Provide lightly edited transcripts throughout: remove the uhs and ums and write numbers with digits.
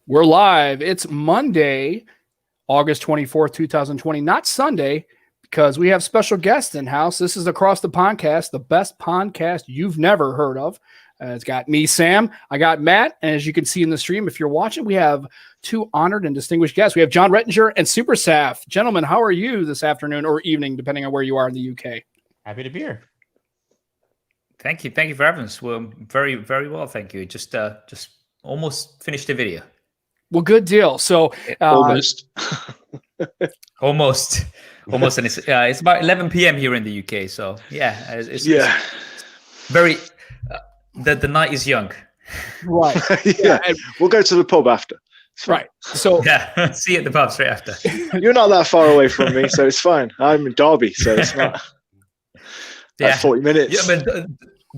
We're live. It's Monday, August 24th, 2020, not Sunday, because we have special guests in house. This is Across the Pondcast, the best podcast you've never heard of. It's got me, Sam. I got Matt. And as you can see in the stream, if you're watching, we have two honored and distinguished guests. We have John Rettinger and SuperSaf. Gentlemen, how are you this afternoon or evening, depending on where you are in the UK? Happy to be here. Thank you for having us. Well, very, very well, thank you. Just almost finished the video. Well, good deal. So almost, and it's about 11 p.m. here in the UK. So yeah, it's very. The night is young. Right. Yeah, we'll go to the pub after. Right. So yeah, see you at the pub straight after. You're not that far away from me, so it's fine. I'm in Derby, so it's not. Yeah, 40 minutes. Yeah, but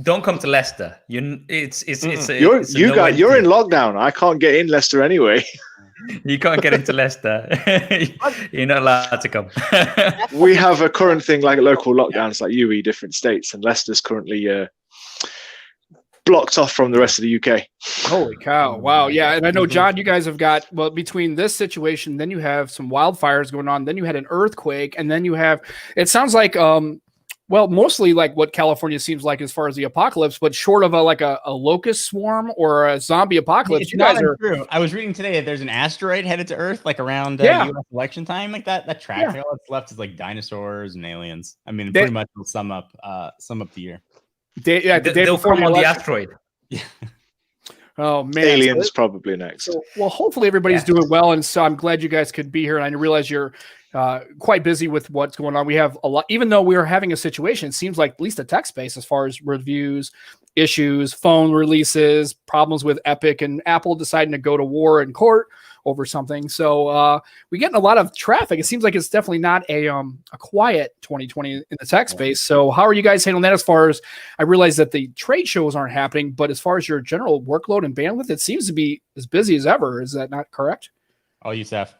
don't come to Leicester. You're in lockdown. I can't get in Leicester anyway. You can't get into Leicester. You're not allowed to come. We have a current thing like local lockdowns, like UE, different states, and Leicester's currently blocked off from the rest of the UK. Holy cow. Wow. Yeah. And I know, John, you guys have got, well, between this situation, then you have some wildfires going on, then you had an earthquake, and then you have, it sounds like, well, mostly like what California seems like as far as the apocalypse, but short of a locust swarm or a zombie apocalypse. You guys are true. I was reading today that there's an asteroid headed to Earth, like around US election time, like that track. All that's left is like dinosaurs and aliens. I mean, pretty much will sum up the year. They'll come on the asteroid. Yeah. Oh man, aliens probably next. So, well, hopefully everybody's doing well, and so I'm glad you guys could be here. And I realize you're quite busy with what's going on. We have a lot, even though we are having a situation. It seems like at least a tech space, as far as reviews, issues, phone releases, problems with Epic and Apple deciding to go to war in court over something. So we're getting a lot of traffic. It seems like it's definitely not a quiet 2020 in the tech space. So how are you guys handling that? As far as I realize that the trade shows aren't happening, but as far as your general workload and bandwidth, it seems to be as busy as ever. Is that not correct? All you, Saf.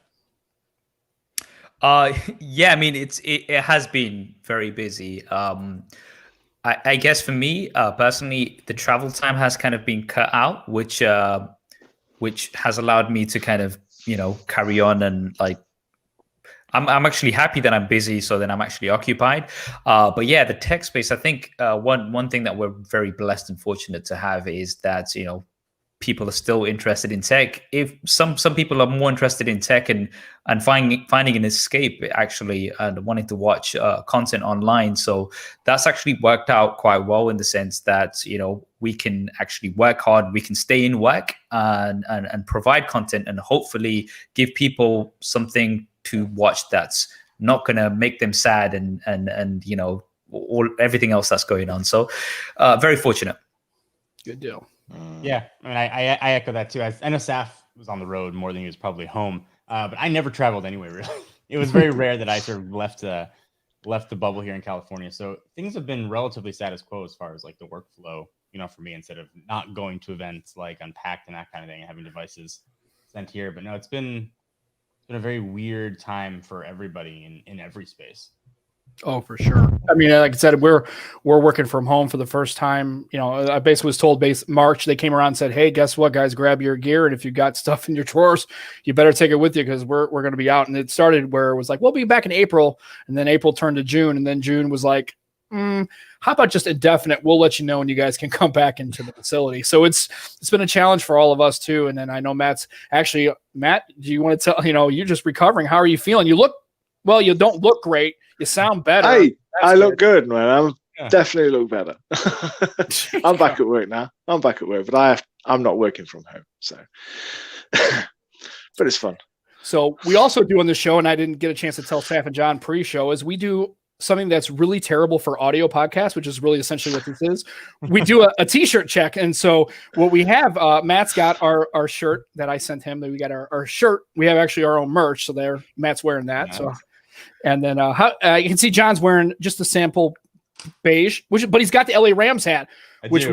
Yeah, I mean, it has been very busy. I guess for me personally, the travel time has kind of been cut out, which has allowed me to kind of, carry on and like, I'm actually happy that I'm busy, so then I'm actually occupied. But yeah, the tech space, I think one thing that we're very blessed and fortunate to have is that, people are still interested in tech. If some people are more interested in tech and finding an escape actually, and wanting to watch content online. So that's actually worked out quite well in the sense that, we can actually work hard, we can stay in work and provide content and hopefully give people something to watch that's not going to make them sad and everything else that's going on. So very fortunate. Good deal. Yeah, I mean, I echo that too. I know Saf was on the road more than he was probably home, but I never traveled anyway. Really, it was very rare that I sort of left the bubble here in California. So things have been relatively status quo as far as like the workflow, for me, instead of not going to events like Unpacked and that kind of thing and having devices sent here. But no, it's been a very weird time for everybody in every space. Oh, for sure. I mean, like I said, we're working from home for the first time. I basically was told March, they came around and said, hey, guess what, guys, grab your gear. And if you got stuff in your drawers, you better take it with you because we're going to be out. And it started where it was like, we'll be back in April. And then April turned to June. And then June was like, how about just indefinite? We'll let you know when you guys can come back into the facility. So it's been a challenge for all of us too. And then I know Matt, do you want to tell, you're just recovering. How are you feeling? You don't look great. You sound better. Hey, I look good, man. Definitely look better. I'm back at work now. But I'm not working from home. So, but it's fun. So we also do on the show, and I didn't get a chance to tell Saf and John pre-show, is we do something that's really terrible for audio podcasts, which is really essentially what this is. We do a t-shirt check. And so what we have, Matt's got our shirt that I sent him. We got our shirt. We have actually our own merch. So Matt's wearing that. Nice. So, and then you can see John's wearing just a sample beige, but he's got the LA Rams hat, which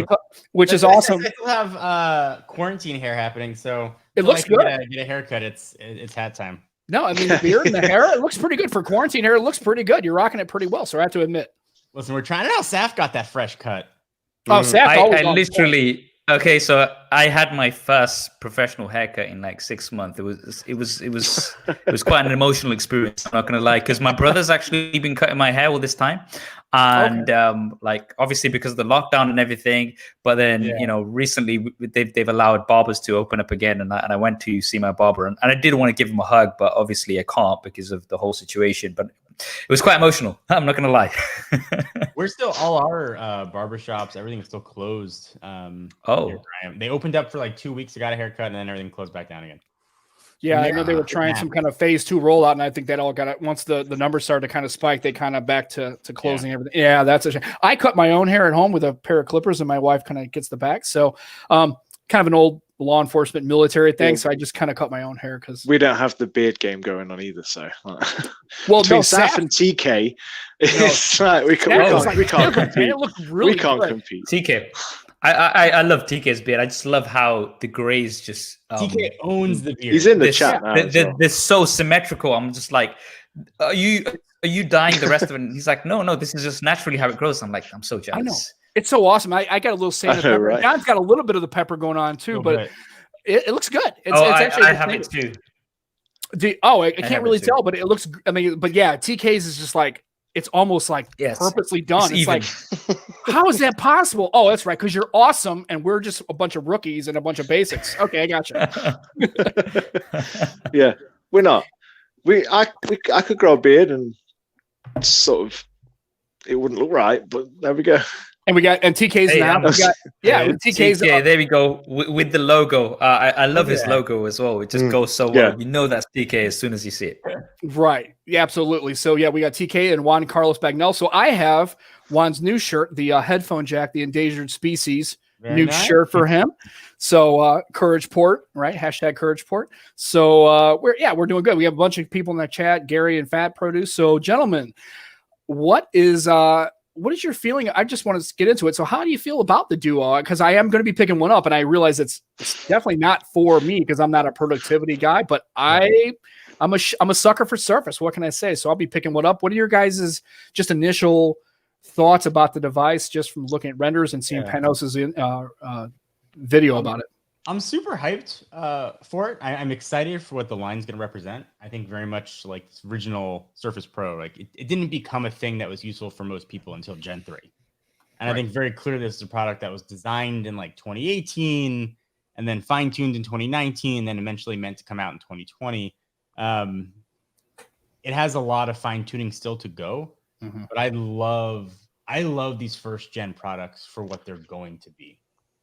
is awesome. I still have quarantine hair happening. So it looks good. Get a haircut. It's hat time. No, I mean, the beard and the hair, it looks pretty good for quarantine hair. It looks pretty good. You're rocking it pretty well. So I have to admit. Listen, we're trying it out. Saf got that fresh cut. Oh, Saf! Okay, so I had my first professional haircut in like 6 months. It was quite an emotional experience. I'm not gonna lie, because my brother's actually been cutting my hair all this time, and like obviously because of the lockdown and everything. But then recently they've allowed barbers to open up again, and I went to see my barber, and I did want to give him a hug, but obviously I can't because of the whole situation. But it was quite emotional. I'm not gonna lie. We're still all our barbershops, everything is still closed. They opened up for like 2 weeks. I got a haircut, and then everything closed back down again. Yeah, I know they were trying some kind of phase 2 rollout, and I think that all got it. Once the numbers started to kind of spike, they kind of back to closing everything. Yeah, that's a shame. I cut my own hair at home with a pair of clippers, and my wife kind of gets the back. So, kind of an old law enforcement military thing. So I just kind of cut my own hair because we don't have the beard game going on either. So, well, between Saf and TK, it's like we can't compete. It looked really good. Compete. TK. I love TK's beard. I just love how the grays just TK owns the beard. He's in the chat now. They're so symmetrical. I'm just like, are you dyeing the rest of it? And he's like, no, this is just naturally how it grows. I'm like, I'm so jealous. I know. It's so awesome. I got a little sand of pepper. Right? John's got a little bit of the pepper going on too, but it looks good. It's actually I have it too. I can't really tell, but it looks. I mean, but yeah, TK's is just like it's almost like purposely done. It's like, how is that possible? Oh, that's right, because you're awesome, and we're just a bunch of rookies and a bunch of basics. Okay, I gotcha. Yeah, we're not. I could grow a beard and sort of it wouldn't look right, but there we go. And TK's now. TK's. There we go with the logo. I love his logo as well. It just goes so well. You know that's TK as soon as you see it. Right. Yeah, absolutely. So we got TK and Juan Carlos Bagnell. So I have Juan's new shirt, the headphone jack, the endangered species shirt for him. So Courage Port, right? Hashtag Courage Port. So we're doing good. We have a bunch of people in the chat, Gary and Fat Produce. So gentlemen, what is your feeling? I just want to get into it. So how do you feel about the duo? Because I am going to be picking one up, and I realize it's definitely not for me because I'm not a productivity guy, but I'm a sucker for Surface. What can I say? So I'll be picking one up. What are your guys' just initial thoughts about the device, just from looking at renders and seeing Panos's video about it? I'm super hyped for it. I'm excited for what the line's going to represent. I think very much like this original Surface Pro. Like it didn't become a thing that was useful for most people until Gen 3. And I think very clearly this is a product that was designed in like 2018 and then fine-tuned in 2019 and then eventually meant to come out in 2020. It has a lot of fine-tuning still to go, but I love these first-gen products for what they're going to be.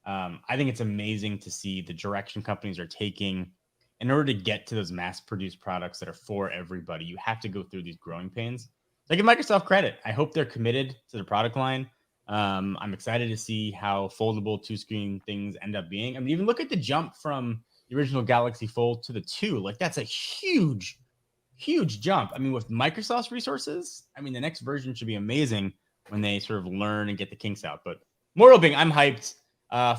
I think it's amazing to see the direction companies are taking. In order to get to those mass-produced products that are for everybody, you have to go through these growing pains. So I give Microsoft credit. I hope they're committed to the product line. I'm excited to see how foldable two-screen things end up being. I mean, even look at the jump from the original Galaxy Fold to the 2. Like, that's a huge, huge jump. I mean, with Microsoft's resources, I mean, the next version should be amazing when they sort of learn and get the kinks out. But moral being, I'm hyped.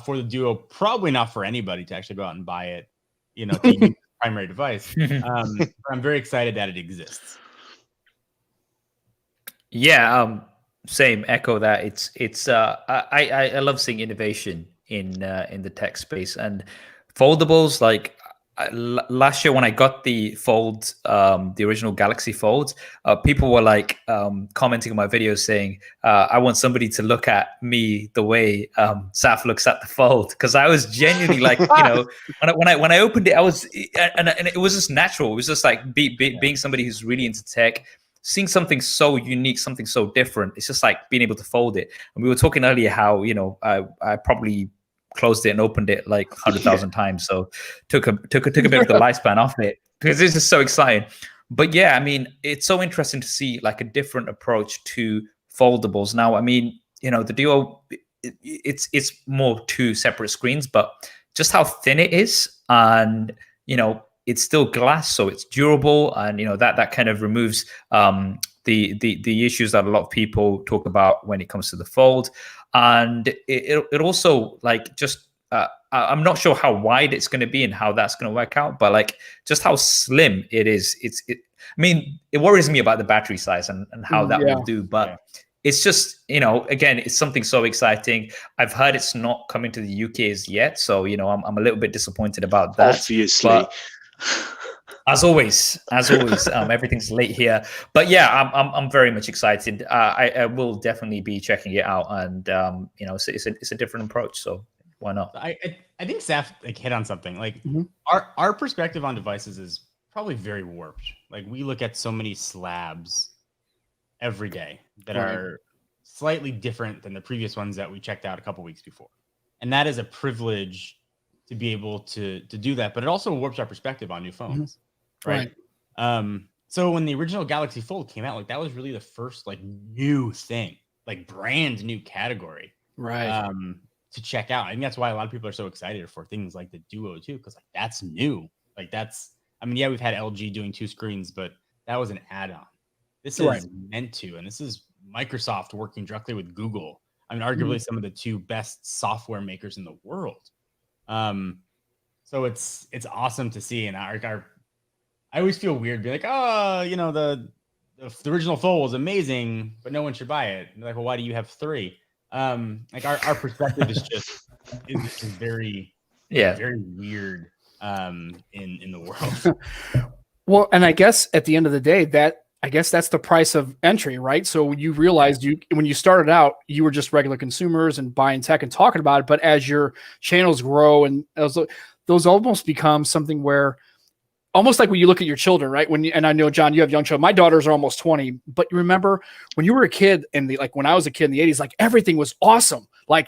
For the Duo, probably not for anybody to actually go out and buy it, to use the primary device. But I'm very excited that it exists. Yeah, same. Echo that. I love seeing innovation in the tech space and foldables. Like last year when I got the Fold, the original Galaxy Fold, people were like commenting on my videos saying, I want somebody to look at me the way Saf looks at the Fold, because I was genuinely like, when I opened it, I was and it was just natural. It was just like being somebody who's really into tech, seeing something so unique, something so different. It's just like being able to fold it. And we were talking earlier how I probably closed it and opened it like 100,000 times. So took a bit of the lifespan off it because this is so exciting. But yeah, I mean, it's so interesting to see like a different approach to foldables. Now, I mean, the Duo, it's more two separate screens, but just how thin it is, and it's still glass, so it's durable, and that kind of removes the issues that a lot of people talk about when it comes to the Fold. And it also like just I'm not sure how wide it's going to be and how that's going to work out, but like just how slim it is. I mean, it worries me about the battery size and how that will do, but it's just, again, it's something so exciting. I've heard it's not coming to the UK as yet, so I'm a little bit disappointed about that. Obviously. But as always, everything's late here. But yeah, I'm very much excited. I will definitely be checking it out, and it's a different approach, so why not? I think Saf hit on something. Like Mhm. our perspective on devices is probably very warped. Like we look at so many slabs every day that Right. are slightly different than the previous ones that we checked out a couple weeks before. And that is a privilege to be able to do that, but it also warps our perspective on new phones. Right. So when the original Galaxy Fold came out, like that was really the first like new thing, like brand new category. Right. To check out. I think that's why a lot of people are so excited for things like the Duo too, because like that's new. Like we've had LG doing 2 screens, but that was an add-on. This is meant to, and this is Microsoft working directly with Google. I mean, arguably some of the 2 best software makers in the world. So it's awesome to see, and I always feel weird being like, the original Fold was amazing, but no one should buy it. And like, well, why do you have 3? Like our perspective is just is very very weird in the world. Well, and I guess at the end of the day, that's the price of entry, right? So you realized when you started out, you were just regular consumers and buying tech and talking about it. But as your channels grow, and those almost become something where, almost like when you look at your children, right? And I know, John, you have young children. My daughters are almost 20, but you remember when you were a kid when I was a kid in the 80s, like everything was awesome. Like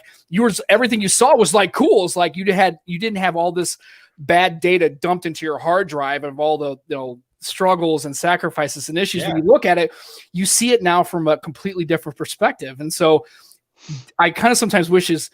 everything you saw was like cool. It's like you didn't have all this bad data dumped into your hard drive of all the struggles and sacrifices and issues. When you look at it, you see it now from a completely different perspective. And so I kind of sometimes wish this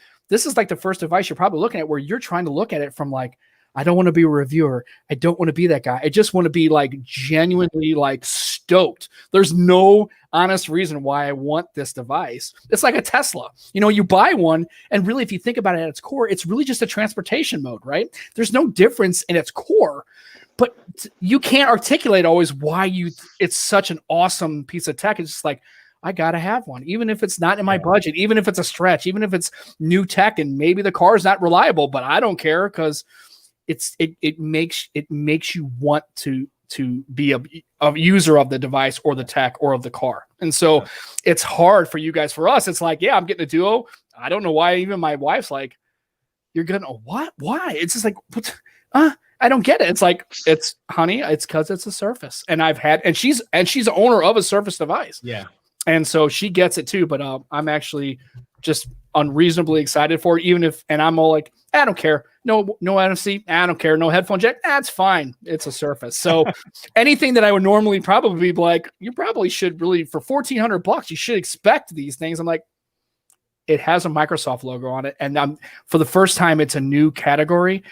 is like the first device you're probably looking at where you're trying to look at it from like, I don't want to be a reviewer. I don't want to be that guy. I just want to be like genuinely like stoked. There's no honest reason why I want this device. It's like a Tesla. You buy one, and really, if you think about it at its core, it's really just a transportation mode, right? There's no difference in its core, but you can't articulate always why it's such an awesome piece of tech. It's just like, I got to have one, even if it's not in my budget, even if it's a stretch, even if it's new tech and maybe the car is not reliable, but I don't care because it makes you want to be a user of the device or the tech or of the car. And so it's hard for you guys. For us, it's like, I'm getting a Duo. I don't know why. Even my wife's like, you're gonna what? Why? It's just like, I don't get it. It's like, honey, it's because it's a Surface, and she's the owner of a Surface device. Yeah. And so she gets it too, but I'm actually just unreasonably excited for it, and I'm all like, I don't care. No NFC. I don't care. No headphone jack. That's fine. It's a Surface. So anything that I would normally probably be like, you probably should really, for $1,400, you should expect these things. I'm like, it has a Microsoft logo on it. And for the first time, it's a new category.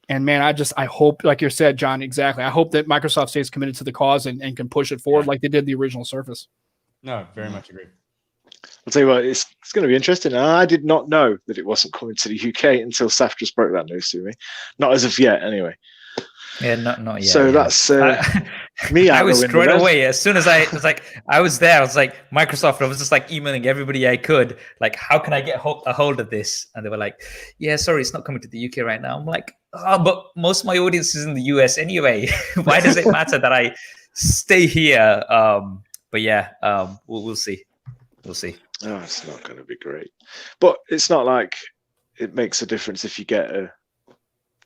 And man, I hope, like you said, John, exactly. I hope that Microsoft stays committed to the cause and can push it forward like they did the original Surface. No, very much agree. I'll tell you what, it's going to be interesting. I did not know that it wasn't coming to the UK until Saf just broke that news to me. Not as of yet, anyway. Yeah, not yet. So that's me out. I was straight away as soon as I was like, Microsoft. I was just like emailing everybody I could, like, how can I get a hold of this? And they were like, yeah, sorry, it's not coming to the UK right now. I'm like, but most of my audience is in the US anyway. Why does it matter that I stay here? But yeah, we'll see. We'll see. Oh, it's not going to be great. But it's not like it makes a difference if you get a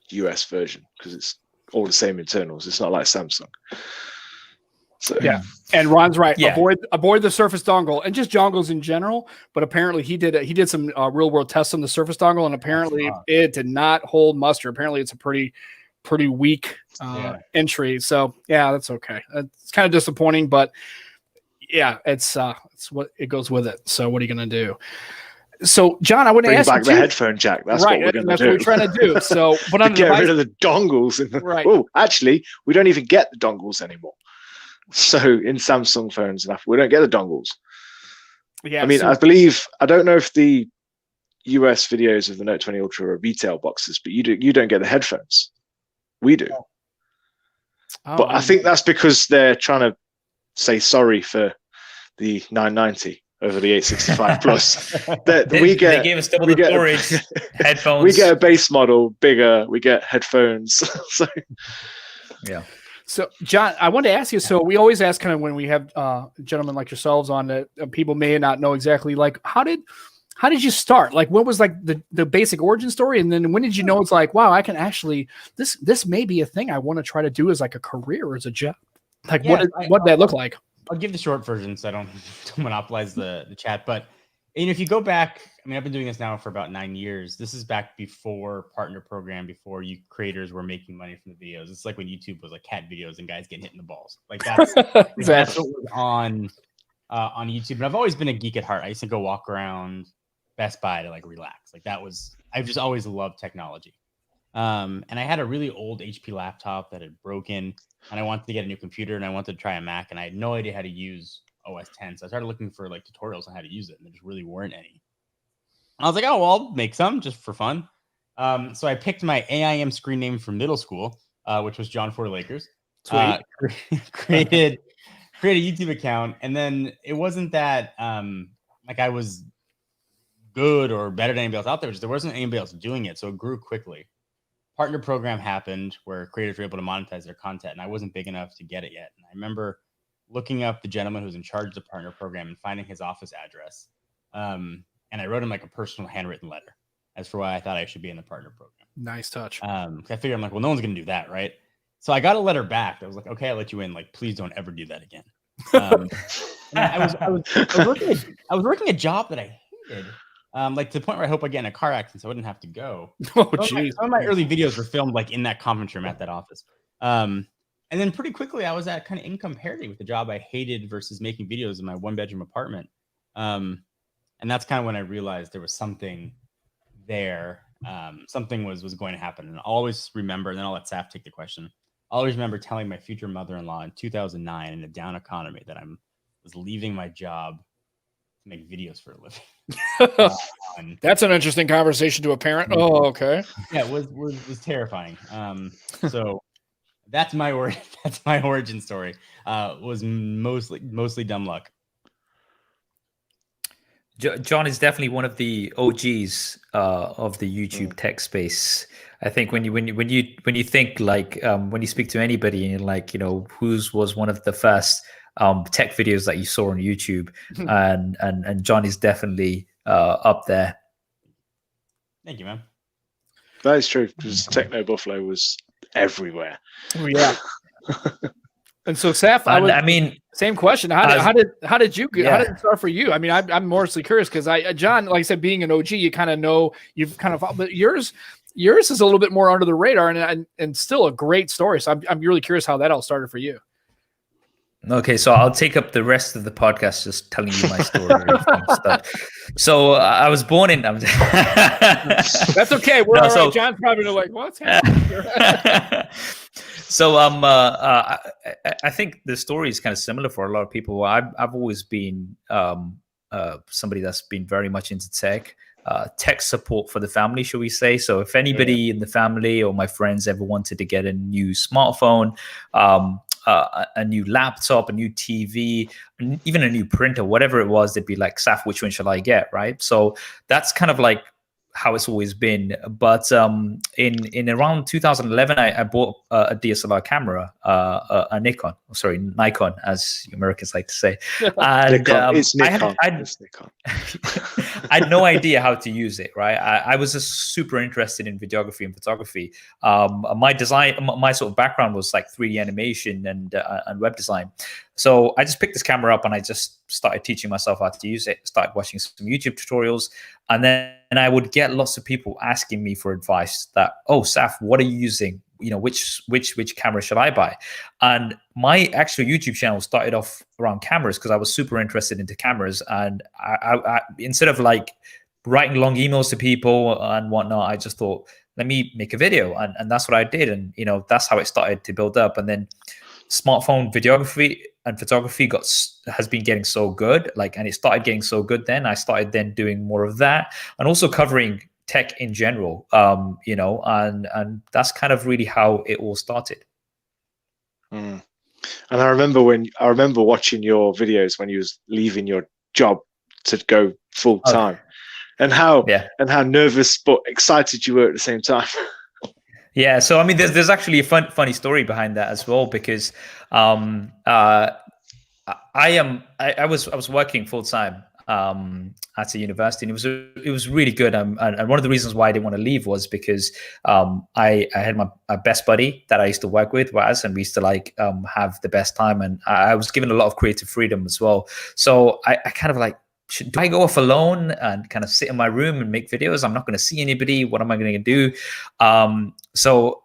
US version, because it's all the same internals. It's not like Samsung. So yeah, and Ron's right. Yeah. Avoid the Surface dongle and just dongles in general. But apparently he did some real world tests on the Surface dongle, and apparently it did not hold muster. Apparently it's a pretty weak entry. So yeah, that's okay. It's kind of disappointing, but yeah, it's what it goes with it. So what are you going to do? So John, I want to ask back you the headphone jack. That's right, what we're going to do. That's what we're trying to do. So, but on get rid of the dongles. Right. Oh, actually, we don't even get the dongles anymore. So in Samsung phones, we don't get the dongles. Yeah. I mean, I don't know if the US videos of the Note 20 Ultra are retail boxes, but you don't get the headphones. We do. Oh, but I think that's because they're trying to say sorry for the 990 over the 865 Plus. They gave us double the storage, headphones. We get a base model bigger. We get headphones. So yeah. So, John, I wanted to ask you. So, we always ask kind of when we have gentlemen like yourselves on that people may not know exactly. Like, how did you start? Like, what was like the basic origin story, and then when did you know it's like, wow, I can actually this may be a thing I want to try to do as like a career or as a job. Like, what did that look like? I'll give the short version so I don't monopolize the chat. But if you go back, I mean, I've been doing this now for about 9 years. This is back before partner program, before you creators were making money from the videos. It's like when YouTube was like cat videos and guys getting hit in the balls. Like that's Exactly. That's what was on YouTube. And I've always been a geek at heart. I used to go walk around Best Buy to like relax. Like I've just always loved technology. And I had a really old HP laptop that had broken, and I wanted to get a new computer, and I wanted to try a Mac, and I had no idea how to use OS 10. So I started looking for like tutorials on how to use it, and there just really weren't any. And I was like, oh, well, I'll make some just for fun. So I picked my AIM screen name from middle school, which was John Ford Lakers. Created a YouTube account, and then it wasn't that like I was good or better than anybody else out there. Just there wasn't anybody else doing it, so it grew quickly. Partner program happened where creators were able to monetize their content, and I wasn't big enough to get it yet. And I remember looking up the gentleman who's in charge of the partner program and finding his office address. And I wrote him like a personal handwritten letter as for why I thought I should be in the partner program. Nice touch. I figured I'm like, well, no one's going to do that, right? So I got a letter back that was like, okay, I'll let you in. Like, please don't ever do that again. I was working a job that I hated. Like to the point where I hope I get in a car accident so I wouldn't have to go. Oh, geez. Some of my early videos were filmed like in that conference room at that office. And then pretty quickly I was at kind of income parity with the job I hated versus making videos in my 1-bedroom apartment. And that's kind of when I realized there was something there. Something was going to happen. And I'll always remember, and then I'll let Saf take the question. I'll always remember telling my future mother-in-law in 2009 in a down economy that I was leaving my job to make videos for a living. That's an interesting conversation to a parent. Oh, okay. Yeah, it was terrifying. So that's my origin story. Was mostly dumb luck. John is definitely one of the OGs of the YouTube tech space. I think when you think like when you speak to anybody and like whose was one of the first tech videos that you saw on YouTube, and John is definitely up there. Thank you, man. That is true, because Techno Buffalo was everywhere. Oh, yeah. And so, Saf, I mean, same question. How did it start for you? I mean, I'm mostly curious because John, like I said, being an OG, you kind of know but yours is a little bit more under the radar and still a great story. So I'm really curious how that all started for you. Okay, so I'll take up the rest of the podcast just telling you my story and stuff. So I was born in. That's okay. We're all right. John's probably like, what's happening here? So I think the story is kind of similar for a lot of people. I've always been somebody that's been very much into tech support for the family, shall we say. So if anybody in the family or my friends ever wanted to get a new smartphone, a new laptop, a new TV, even a new printer, whatever it was, they'd be like, Saf, which one shall I get? Right. So that's kind of like how it's always been. But in around 2011, I bought a DSLR camera, a Nikon, as Americans like to say. And it's Nikon. It's Nikon. I had no idea how to use it. Right, I was just super interested in videography and photography. My sort of background was like 3D animation and web design. So I just picked this camera up and I just started teaching myself how to use it, started watching some YouTube tutorials. And then I would get lots of people asking me for advice that, oh, Saf, what are you using? Which camera should I buy? And my actual YouTube channel started off around cameras because I was super interested into cameras. And I instead of like writing long emails to people and whatnot, I just thought, let me make a video. And that's what I did. And, that's how it started to build up. And then smartphone videography and photography has been getting so good, and it started getting so good. Then I started then doing more of that, and also covering tech in general. And that's kind of really how it all started. And I remember watching your videos when you was leaving your job to go full time, and how nervous but excited you were at the same time. Yeah, so I mean, there's actually a funny story behind that as well, because I was working full time at a university, and it was really good. And one of the reasons why I didn't want to leave was because I had my best buddy that I used to work with, and we used to like have the best time, and I was given a lot of creative freedom as well. So I kind of like, do I go off alone and kind of sit in my room and make videos? I'm not going to see anybody. What am I going to do? So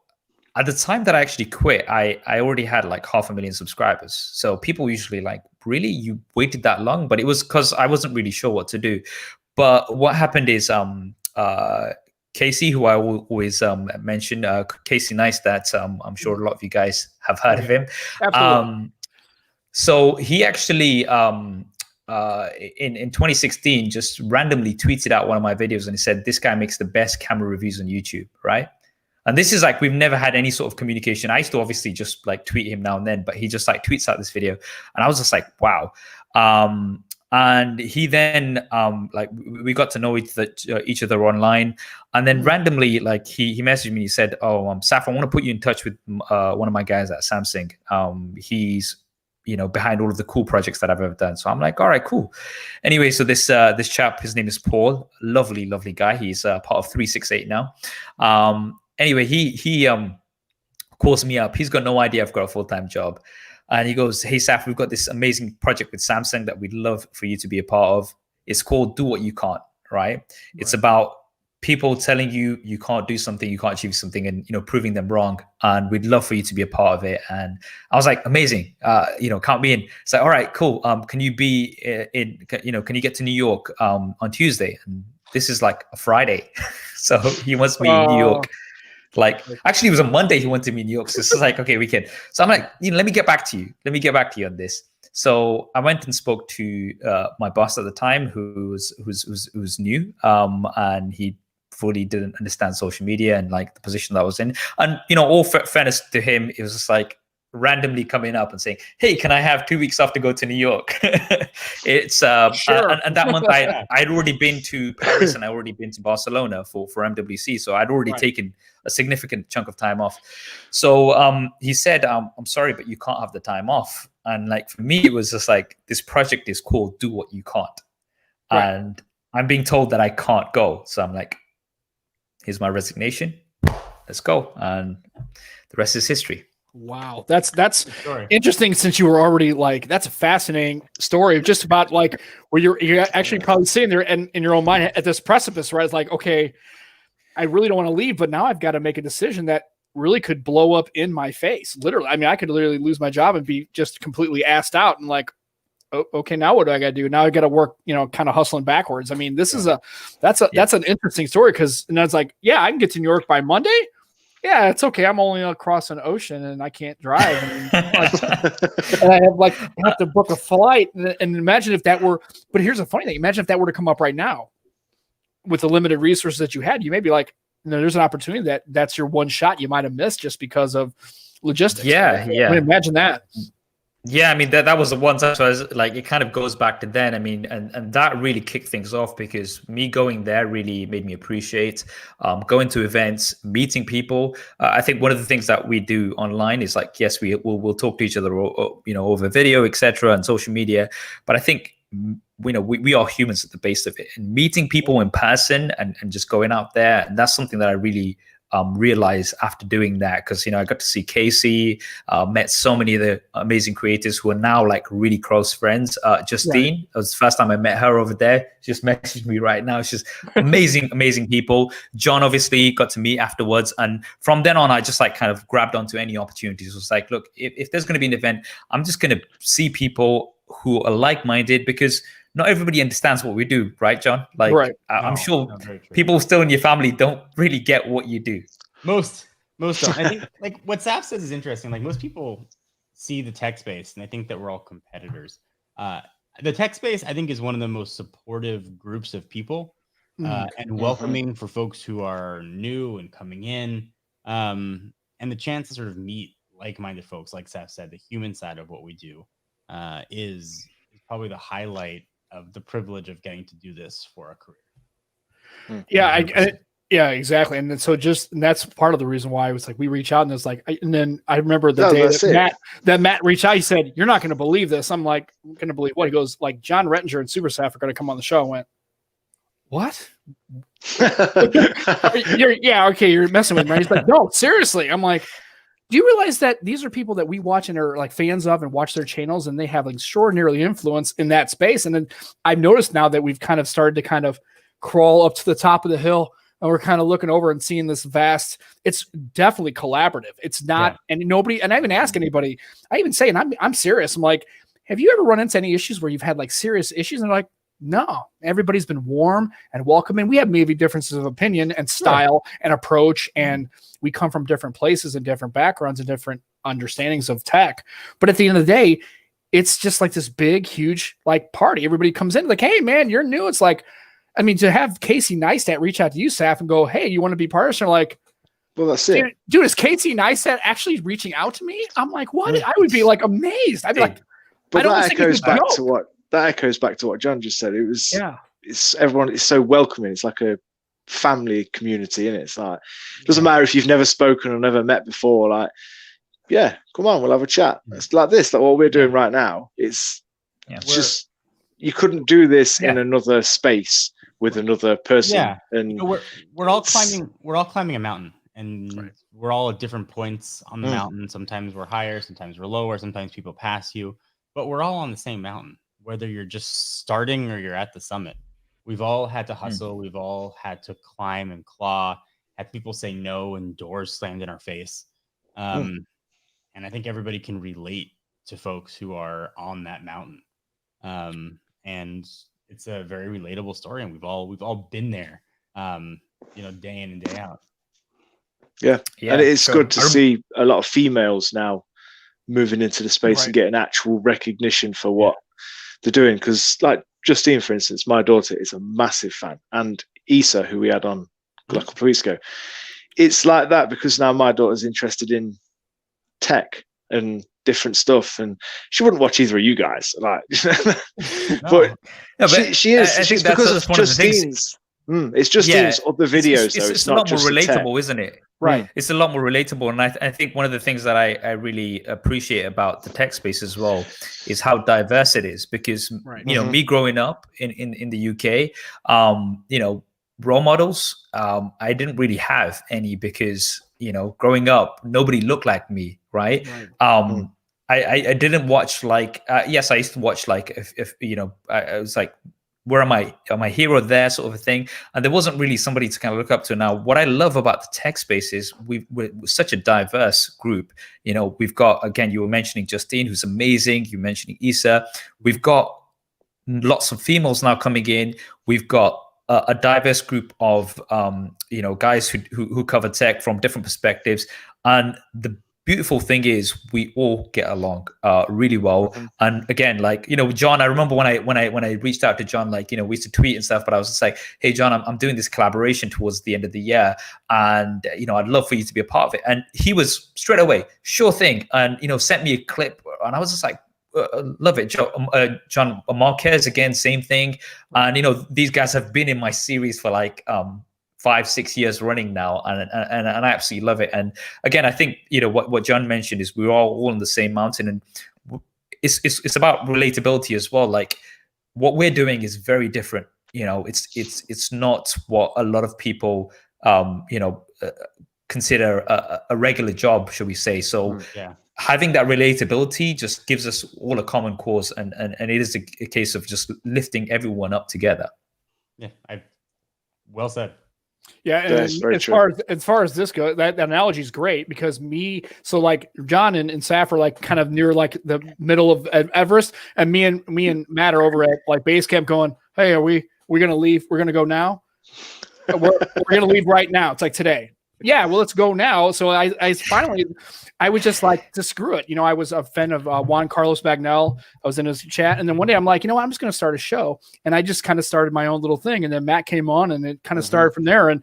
at the time that I actually quit, I already had like 500,000 subscribers. So people usually like, really, you waited that long? But it was because I wasn't really sure what to do. But what happened is Casey, who I always mention, Casey Neistat, I'm sure a lot of you guys have heard of him. Absolutely. So he actually in 2016 just randomly tweeted out one of my videos, and he said, this guy makes the best camera reviews on YouTube, right? And this is like, we've never had any sort of communication. I used to obviously just like tweet him now and then, but he just like tweets out this video, and I was just like, wow. And he then like we got to know each other online, and then randomly like he messaged me. He said, "Oh, Saf, I want to put you in touch with one of my guys at Samsung. He's behind all of the cool projects that I've ever done." So I'm like, all right, cool. Anyway, so this chap, his name is Paul, lovely guy. He's part of 368 now. Anyway, he calls me up. He's got no idea I've got a full-time job. And he goes, "Hey, Saf, we've got this amazing project with Samsung that we'd love for you to be a part of. It's called Do What You Can't, right? It's about people telling you you can't do something, you can't achieve something, and proving them wrong. And we'd love for you to be a part of it." And I was like, amazing, count me in. It's like, all right, cool. Can you be can you get to New York on Tuesday? And this is like a Friday. So he wants me in New York. Like, actually, it was a Monday he wanted me in New York. So it's like, okay, we can. So I'm like, let me get back to you. Let me get back to you on this. So I went and spoke to my boss at the time, who was new, and he fully didn't understand social media and like the position that I was in. And all fairness to him, it was just like randomly coming up and saying, "Hey, can I have 2 weeks off to go to New York?" It's Sure. and that month I'd already been to Paris and I already been to Barcelona for MWC, so I'd already taken a significant chunk of time off. So he said, "I'm sorry, but you can't have the time off." And like for me, it was just like, this project is called Do What You Can't, and I'm being told that I can't go. So I'm like, here's my resignation. Let's go, and the rest is history. Wow, that's interesting, since you were already like, that's a fascinating story, just about like where you're actually probably sitting there and in your own mind at this precipice, right? It's like, okay, I really don't want to leave, but now I've got to make a decision that really could blow up in my face. Literally, I mean, I could literally lose my job and be just completely assed out, and like, okay, now what do I got to do? Now I got to work, kind of hustling backwards. I mean, this is that's an interesting story, because and I was like, yeah, I can get to New York by Monday. Yeah, it's okay. I'm only across an ocean and I can't drive. And I have to book a flight. And imagine if that were, but here's the funny thing. Imagine if that were to come up right now with the limited resources that you had. You may be like, there's an opportunity that's your one shot you might have missed just because of logistics. Yeah. I mean, imagine that. Yeah, I mean, that was the one time. So I was like, it kind of goes back to then. I mean, and that really kicked things off, because me going there really made me appreciate going to events, meeting people. I think one of the things that we do online is like, yes, we'll talk to each other, over video, etc., and social media. But I think we are humans at the base of it, and meeting people in person and just going out there, and that's something that I really realize after doing that, because I got to see Casey, met so many of the amazing creators who are now like really close friends. Justine, that was the first time I met her over there. She just messaged me right now. It's just amazing people. John obviously got to meet afterwards, and from then on I just like kind of grabbed onto any opportunities. It was like, look, if there's going to be an event, I'm just going to see people who are like-minded, because not everybody understands what we do, right, John? Like, I'm sure people still in your family don't really get what you do. Most don't. I think like what Saf says is interesting. Like, most people see the tech space and they think that we're all competitors. The tech space, I think, is one of the most supportive groups of people, and welcoming for folks who are new and coming in, and the chance to sort of meet like-minded folks, like Saf said, the human side of what we do is probably the highlight of the privilege of getting to do this for a career. Yeah, yeah, exactly. And then, so and that's part of the reason why I was like, we reach out, and it's like, and then I remember the day that Matt reached out, he said, "You're not going to believe this." I'm like, "I'm going to believe what?" He goes, like, John Rettinger and SuperSaf are going to come on the show. I went, "What?" You're messing with me. He's like, "No, seriously." I'm like, "Do you realize that these are people that we watch and are like fans of and watch their channels, and they have extraordinarily influence in that space?" And then I've noticed now that we've kind of started to kind of crawl up to the top of the hill, and we're kind of looking over and seeing this vast, it's definitely collaborative. It's not, and nobody, and I haven't asked anybody, I even say, and I'm serious. I'm like, have you ever run into any issues where you've had like serious issues? And they're like, no, everybody's been warm and welcoming. We have maybe differences of opinion and style and approach, and we come from different places and different backgrounds and different understandings of tech. But at the end of the day, it's just like this big, huge like party. Everybody comes in like, "Hey man, you're new." It's like, I mean, to have Casey Neistat reach out to you, Saf, and go, "Hey, you want to be part of this?" And like, well, that's it. Dude, is Casey Neistat actually reaching out to me? I'm like, what? I would be like amazed. I'd be like, but that echoes back to what John just said. It was, it's everyone is so welcoming. It's like a family community, and it's like, it doesn't matter if you've never spoken or never met before. Like, yeah, come on, we'll have a chat. It's like this, like what we're doing right now. It's just, you couldn't do this in another space with another person. Yeah, and we're all climbing a mountain, and we're all at different points on the mountain. Sometimes we're higher, sometimes we're lower, sometimes people pass you, but we're all on the same mountain, whether you're just starting or you're at the summit. We've all had to hustle. We've all had to climb and claw, had people say no and doors slammed in our face. And I think everybody can relate to folks who are on that mountain. And it's a very relatable story, and we've all been there, day in and day out. Yeah. And it's good to see a lot of females now moving into the space and getting actual recognition for what they're doing. Because, like Justine, for instance, my daughter is a massive fan, and Issa, who we had on a couple of weeks ago, it's like that because now my daughter's interested in tech and different stuff, and she wouldn't watch either of you guys, like, but she is. She's because it's Justine's. It's Justine's other videos, though. It's a not lot more relatable, tech. isn't it? Right. It's a lot more relatable, and I think one of the things that I really appreciate about the tech space as well is how diverse it is. Because me growing up in the UK, role models, I didn't really have any because growing up nobody looked like me, right? I didn't watch like yes, I used to watch like if I was like, where am I hero there sort of a thing, and there wasn't really somebody to kind of look up to. Now what I love about the tech space is we're such a diverse group. We've got, again, you were mentioning Justine, who's amazing, you mentioning Issa, we've got lots of females now coming in, we've got a diverse group of guys who cover tech from different perspectives, and the beautiful thing is we all get along really well. And again, like John, I remember when I reached out to John, like we used to tweet and stuff, but I was just like, "Hey John, I'm doing this collaboration towards the end of the year, and I'd love for you to be a part of it." And he was straight away, "Sure thing," and sent me a clip, and I was just like, love it. John Marquez, again, same thing. And these guys have been in my series for like 5-6 years running now, and I absolutely love it. And again, I think what John mentioned is we're all on the same mountain, and it's about relatability as well. Like what we're doing is very different. It's not what a lot of people consider a regular job, should we say? So having that relatability just gives us all a common cause, and it is a case of just lifting everyone up together. Well said. Yeah, and as far as this goes, that analogy is great because so like John and Saf are like kind of near like the middle of Everest, and me and Matt are over at like base camp going, "Hey, are we gonna leave? We're gonna go now? We're gonna leave right now." It's like today. Yeah, well, let's go now. So I finally, I was just like, to screw it. I was a fan of Juan Carlos Bagnell. I was in his chat. And then one day I'm like, I'm just going to start a show. And I just kind of started my own little thing. And then Matt came on, and it kind of started from there. And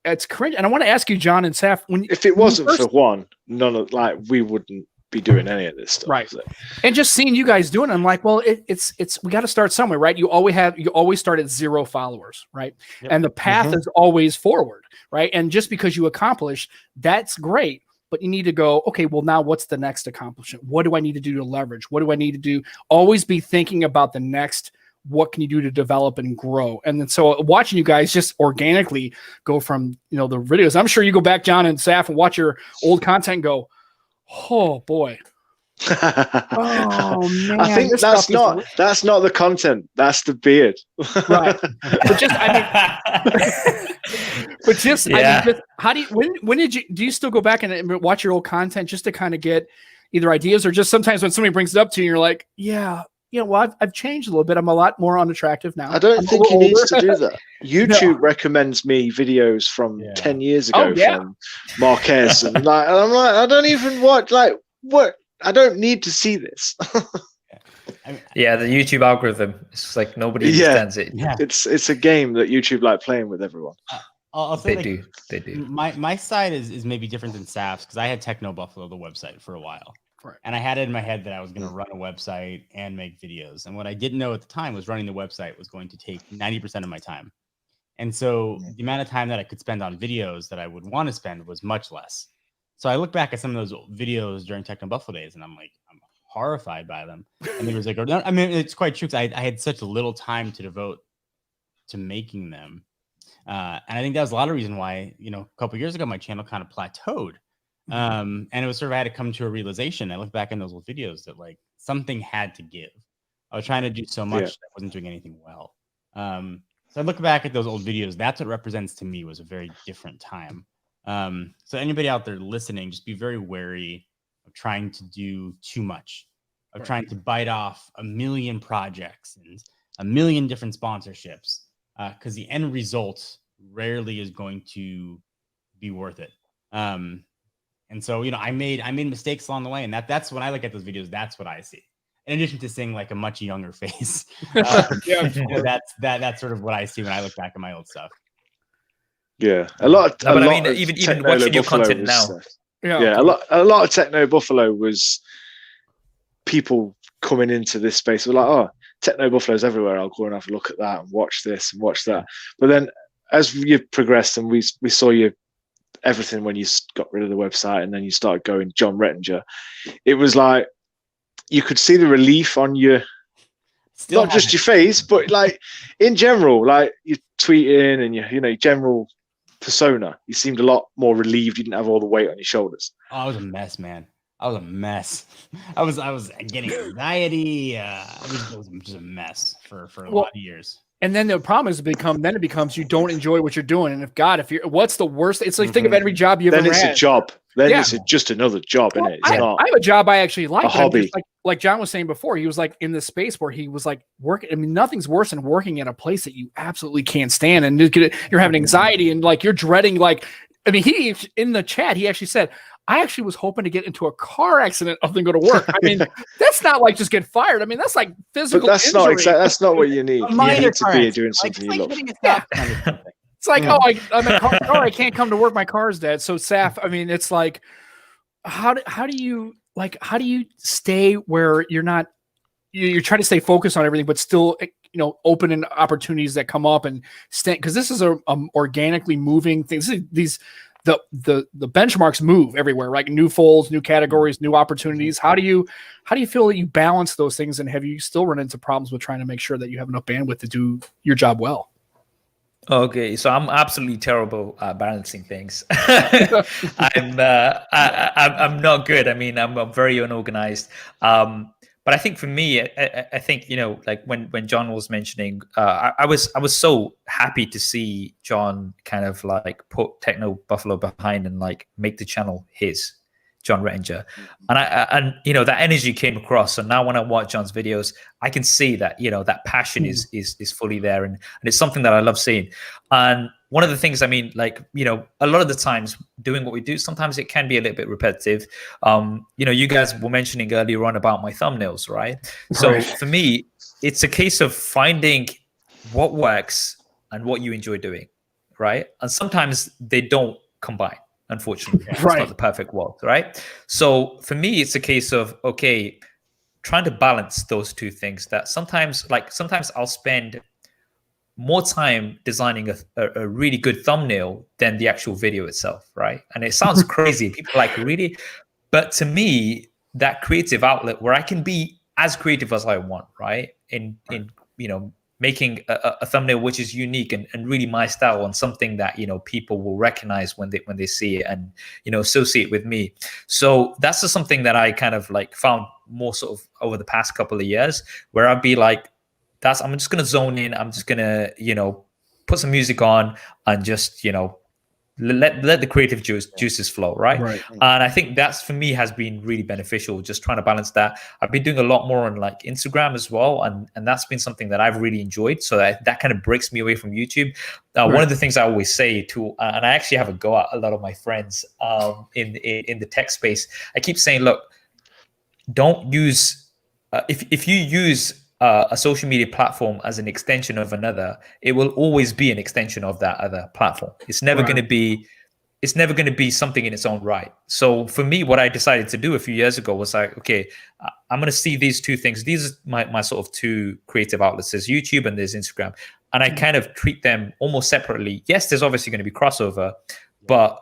it's cringe. And I want to ask you, John and Saf, if it wasn't for Juan, we wouldn't be doing any of this stuff. Right. So. And just seeing you guys doing it, I'm like, well, it's we got to start somewhere, right? You always start at 0 followers, right? Yep. And the path is always forward, right? And just because you accomplish, that's great. But you need to go, okay, well, now what's the next accomplishment? What do I need to do to leverage? What do I need to do? Always be thinking about the next, what can you do to develop and grow? And then so watching you guys just organically go from, the videos, I'm sure you go back, John and Saf, and watch your old content and go, oh boy. Oh man. I think that's not the content. That's the beard. Right. But just, how do you, when do you still go back and watch your old content just to kind of get either ideas, or just sometimes when somebody brings it up to you, you're like, yeah, well, I've changed a little bit. I'm a lot more unattractive now. I don't think he needs to do that. YouTube recommends me videos from 10 years ago from Marquez, and I'm like, I don't even watch, what? I don't need to see this. Yeah, the YouTube algorithm. It's like nobody understands it. Yeah. It's a game that YouTube like playing with everyone. I'll say they do. My side is maybe different than Saf's, because I had Techno Buffalo, the website, for a while. Right. And I had it in my head that I was going to run a website and make videos. And what I didn't know at the time was running the website was going to take 90% of my time. And so the amount of time that I could spend on videos that I would want to spend was much less. So I look back at some of those videos during Techno Buffalo days, and I'm like, I'm horrified by them. And there was like, I mean, it's quite true, because I had such little time to devote to making them. And I think that was a lot of reason why, a couple of years ago, my channel kind of plateaued. And it was sort of, I had to come to a realization. I look back in those old videos that like something had to give. I was trying to do so much that I wasn't doing anything well. So I look back at those old videos. That's what represents to me was a very different time. So anybody out there listening, just be very wary of trying to do too much, of trying to bite off a million projects and a million different sponsorships, because the end result rarely is going to be worth it. And so, I made mistakes along the way, and that's when I look at those videos, that's what I see. In addition to seeing like a much younger face, that's sort of what I see when I look back at my old stuff. Yeah, a lot. Even watching your content now. A lot of Techno Buffalo was people coming into this space. We're like, oh, Techno Buffalo's everywhere. I'll go and have a look at that and watch this and watch that. But then as you progressed and we saw you everything when you got rid of the website and then you started going John Rettinger, it was like you could see the relief on your not just your face, but like in general, like you're tweeting and your general persona. You seemed a lot more relieved. You didn't have all the weight on your shoulders. Oh, I was a mess, man. I was a mess. I was getting anxiety. It was just a mess for a lot of years. And then the problem is it becomes you don't enjoy what you're doing. And if you're, what's the worst? It's like, think of every job you've ever had. Then it's a job. Then it's just another job, isn't it? It's not. I have a job I actually like. A hobby. Like John was saying before, he was like in this space where he was like working. I mean, nothing's worse than working at a place that you absolutely can't stand. And you're having anxiety and like you're dreading, like, I mean, he in the chat, he actually said, I actually was hoping to get into a car accident other than go to work. I mean, that's not like just get fired. I mean, that's like physical. But that's injury. that's not what you need. You need to be doing something you love. It's like, I'm a car, I can't come to work. My car's dead. So Saf, I mean, it's like, how do you stay where you're not, you're trying to stay focused on everything, but still, open in opportunities that come up and stay, because this is a organically moving thing. The benchmarks move everywhere, right? New folds, new categories, new opportunities. How do you feel that you balance those things, and have you still run into problems with trying to make sure that you have enough bandwidth to do your job well? Okay, so I'm absolutely terrible at balancing things. I'm not good. I mean, I'm very unorganized. But I think for me, I think, like when John was mentioning, I was so happy to see John kind of like put Techno Buffalo behind and like make the channel his, John Rettinger. And that energy came across. So now when I watch John's videos, I can see that, that passion is fully there. And it's something that I love seeing. And one of the things, I mean, like, a lot of the times doing what we do, sometimes it can be a little bit repetitive. You guys were mentioning earlier on about my thumbnails, right? So for me, it's a case of finding what works and what you enjoy doing, right? And sometimes they don't combine. unfortunately. It's Right. not the perfect world, right? So for me, it's a case of, okay, trying to balance those two things. That sometimes I'll spend more time designing a really good thumbnail than the actual video itself, right? And it sounds crazy. People are like, really? But to me, that creative outlet where I can be as creative as I want, right? In making a thumbnail which is unique and really my style, on something that people will recognize when they see it and associate with me. So that's just something that I kind of like found more sort of over the past couple of years, where I'd be like, I'm just gonna zone in. I'm just gonna put some music on and just let the creative juices flow, right? And I think that's, for me, has been really beneficial, just trying to balance that. I've been doing a lot more on like Instagram as well, and that's been something that I've really enjoyed, so that kind of breaks me away from YouTube. One of the things I always say to, and I actually have a go at a lot of my friends in the tech space, I keep saying, look, don't use if you use a social media platform as an extension of another, it will always be an extension of that other platform. It's never going to be something in its own right. So for me, what I decided to do a few years ago was like, okay, I'm going to see these two things. These are my sort of two creative outlets. There's YouTube and there's Instagram. And I kind of treat them almost separately. Yes, there's obviously going to be crossover, but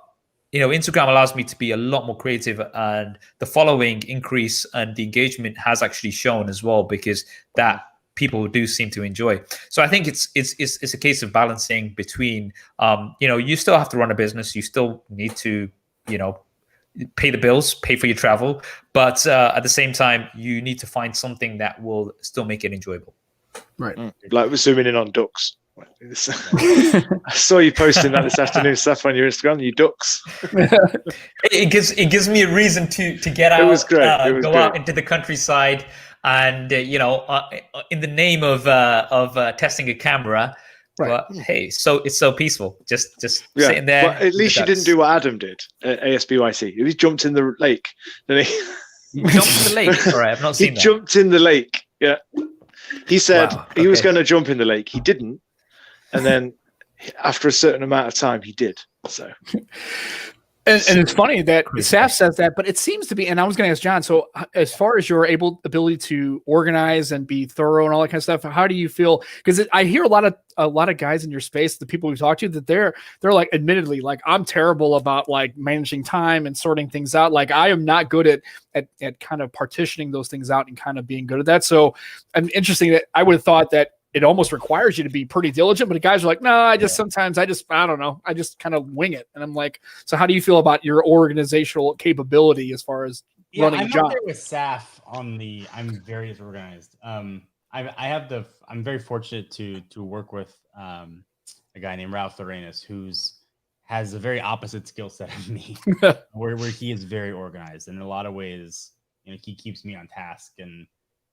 Instagram allows me to be a lot more creative, and the following increase and the engagement has actually shown as well, because that people do seem to enjoy. So I think it's a case of balancing between, you still have to run a business, you still need to, pay the bills, pay for your travel, but at the same time, you need to find something that will still make it enjoyable. Right. Like we're zooming in on ducks. I saw you posting that this afternoon, stuff on your Instagram. You ducks. It gives me a reason to get out. It was great. Go out into the countryside, and in the name of testing a camera. Right. But hey, so it's so peaceful. Just sitting there. But at least you didn't do what Adam did at ASBYC. He jumped in the lake. Didn't he? Jumped in the lake. All right, I've not seen that. He jumped in the lake. Yeah. He said he was going to jump in the lake. He didn't. And then after a certain amount of time, he did. So, and it's funny that Saf says that, but it seems to be, and I was going to ask John, so as far as your ability to organize and be thorough and all that kind of stuff, how do you feel? Because I hear a lot of guys in your space, the people we've talked to, that they're like, admittedly, like, I'm terrible about like managing time and sorting things out. Like, I am not good at kind of partitioning those things out and kind of being good at that. So I'm interesting that I would have thought that it almost requires you to be pretty diligent, but the guys are like, no, sometimes I don't know. I just kind of wing it. And I'm like, so how do you feel about your organizational capability as far as running a job? I'm there with Saf on I'm very organized. I'm very fortunate to work with a guy named Ralph Lorenas, has a very opposite skill set of me, where he is very organized. And in a lot of ways, he keeps me on task and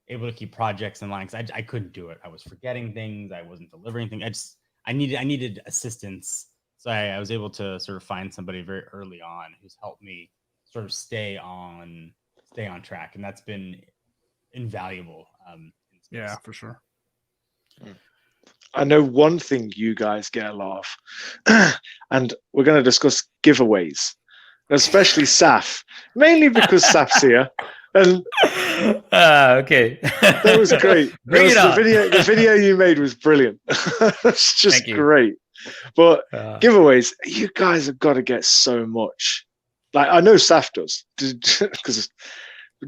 able to keep projects in line, because I couldn't do it. I was forgetting things. I wasn't delivering things. I needed assistance. So I was able to sort of find somebody very early on who's helped me sort of stay on track. And that's been invaluable. Yeah, for sure. I know one thing you guys get a lot of, and we're going to discuss giveaways, especially Saf, mainly because Saf's here. And okay, that was great. The video you made was brilliant. It's just great. But giveaways, you guys have got to get so much. Like, I know Saf does, because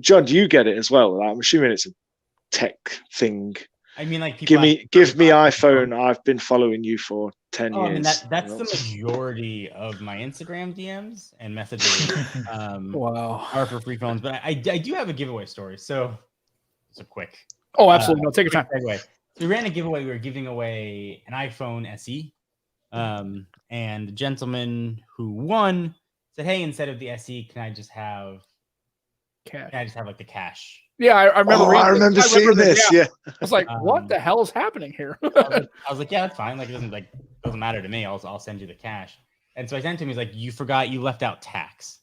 John, do you get it as well? Like, I'm assuming it's a tech thing. I mean, like, give me iPhone. I've been following you for 10 years. I mean, that's the majority of my Instagram DMs and messages. Are for free phones, but I do have a giveaway story. So it's a quick. Oh, absolutely. No, take your time. Segue. So we ran a giveaway. We were giving away an iPhone SE, and the gentleman who won said, "Hey, instead of the SE, can I just have cash? Can I just have like the cash?" Yeah, I remember. I remember seeing this. Yeah. I was like, "What the hell is happening here?" I was like, "Yeah, that's fine. Like, it doesn't matter to me. I'll send you the cash." And so I sent him. He's like, "You left out tax."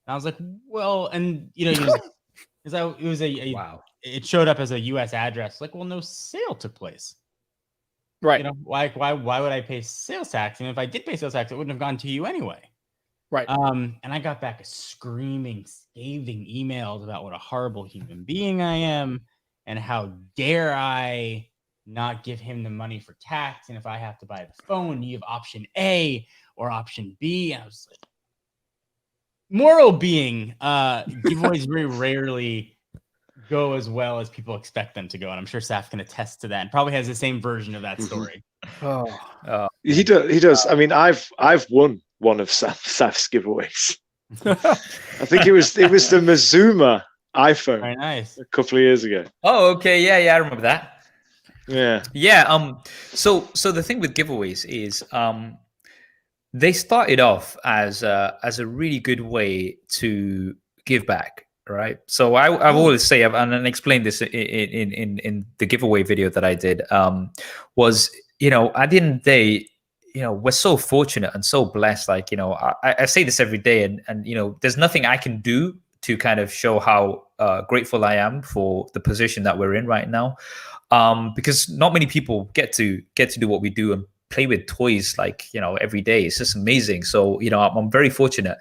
And I was like, "Well," and it was wow. It showed up as a U.S. address. Like, well, no sale took place. Right. Why would I pay sales tax? And if I did pay sales tax, it wouldn't have gone to you anyway. Right. And I got back a screaming, scathing emails about what a horrible human being I am and how dare I not give him the money for tax. And if I have to buy the phone, you have option A or option B. And I was like, moral being, giveaways very rarely go as well as people expect them to go. And I'm sure Saf can attest to that and probably has the same version of that story. He does. I mean, I've won one of Saf's giveaways. I think it was the Mazuma iPhone. Very nice. A couple of years ago. Oh, okay. Yeah, I remember that. Yeah. So the thing with giveaways is they started off as a really good way to give back, right? So I've always say, and explained this in the giveaway video that I did, was, at the end of the day, we're so fortunate and so blessed. Like, I say this every day, and there's nothing I can do to kind of show how grateful I am for the position that we're in right now, because not many people get to do what we do and play with toys like every day. It's just amazing. So I'm very fortunate.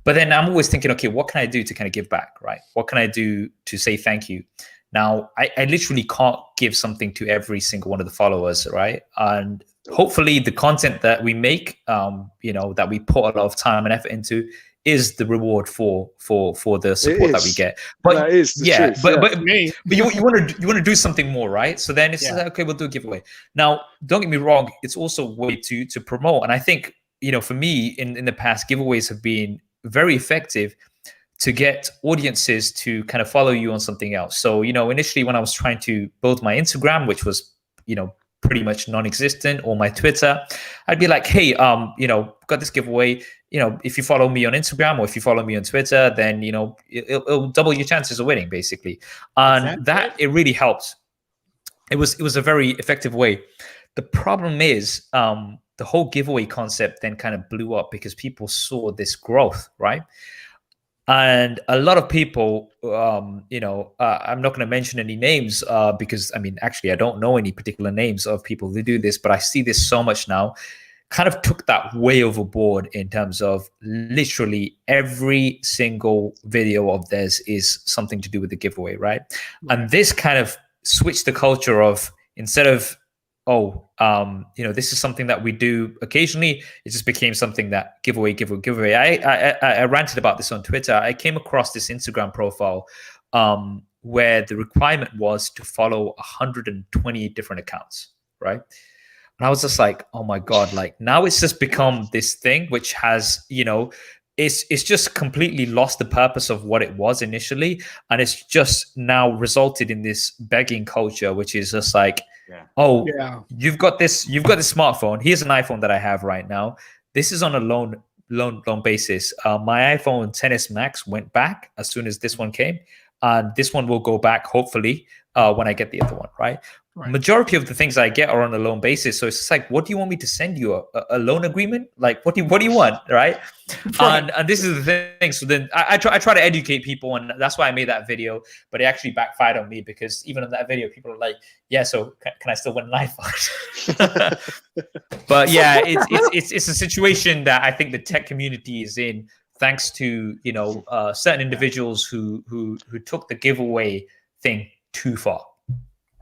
But then I'm always thinking, okay, what can I do to kind of give back, right? What can I do to say thank you? Now, I literally can't give something to every single one of the followers, right? And hopefully the content that we make, that we put a lot of time and effort into, is the reward for the support that we get. But that is the truth, but you want to do something more, right? So then it's like, okay, we'll do a giveaway. Now, don't get me wrong, it's also a way to promote. And I think, for me in the past, giveaways have been very effective to get audiences to kind of follow you on something else. So, initially when I was trying to build my Instagram, which was, pretty much non-existent, or my Twitter, I'd be like, hey, got this giveaway. If you follow me on Instagram or if you follow me on Twitter, then, it'll double your chances of winning, basically. And it really helped. It was a very effective way. The problem is, the whole giveaway concept then kind of blew up because people saw this growth, right? And a lot of people, I'm not going to mention any names because, actually, I don't know any particular names of people who do this, but I see this so much now, kind of took that way overboard in terms of literally every single video of theirs is something to do with the giveaway, right? And this kind of switched the culture of, instead of, this is something that we do occasionally, it just became something that giveaway. I ranted about this on Twitter. I came across this Instagram profile where the requirement was to follow 120 different accounts, right? And I was just like, oh my God, like now it's just become this thing which has, it's just completely lost the purpose of what it was initially. And it's just now resulted in this begging culture, which is just like, you've got this smartphone. Here's an iPhone that I have right now. This is on a loan basis. My iPhone XS Max went back as soon as this one came, and this one will go back hopefully when I get the other one, right? Majority of the things I get are on a loan basis. So it's just like, what do you want me to send you? A loan agreement? Like, what do you want, right? And this is the thing. So then I try to educate people, and that's why I made that video. But it actually backfired on me because even in that video, people are like, "Yeah, so can I still win an iPhone?" But yeah, it's a situation that I think the tech community is in, thanks to certain individuals who took the giveaway thing too far.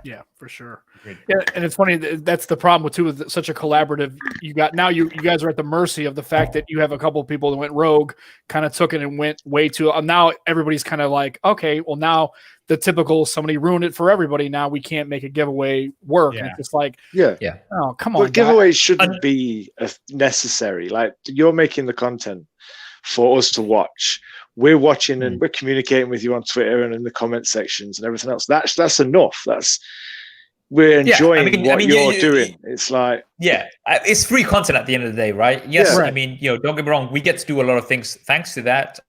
Yeah, for sure. Yeah, and it's funny, that's the problem too with such a collaborative. You guys are at the mercy of the fact that you have a couple of people that went rogue, kind of took it and went way too. Now everybody's kind of like, okay, well now the typical somebody ruined it for everybody. Now we can't make a giveaway work. Yeah. And it's just like, oh come on. But giveaways shouldn't be necessary. Like, you're making the content for us to watch. We're watching and we're communicating with you on Twitter and in the comment sections and everything else. That's enough. We're enjoying what you're doing. It's like, it's free content at the end of the day, right? Yes, I mean, don't get me wrong, we get to do a lot of things thanks to that.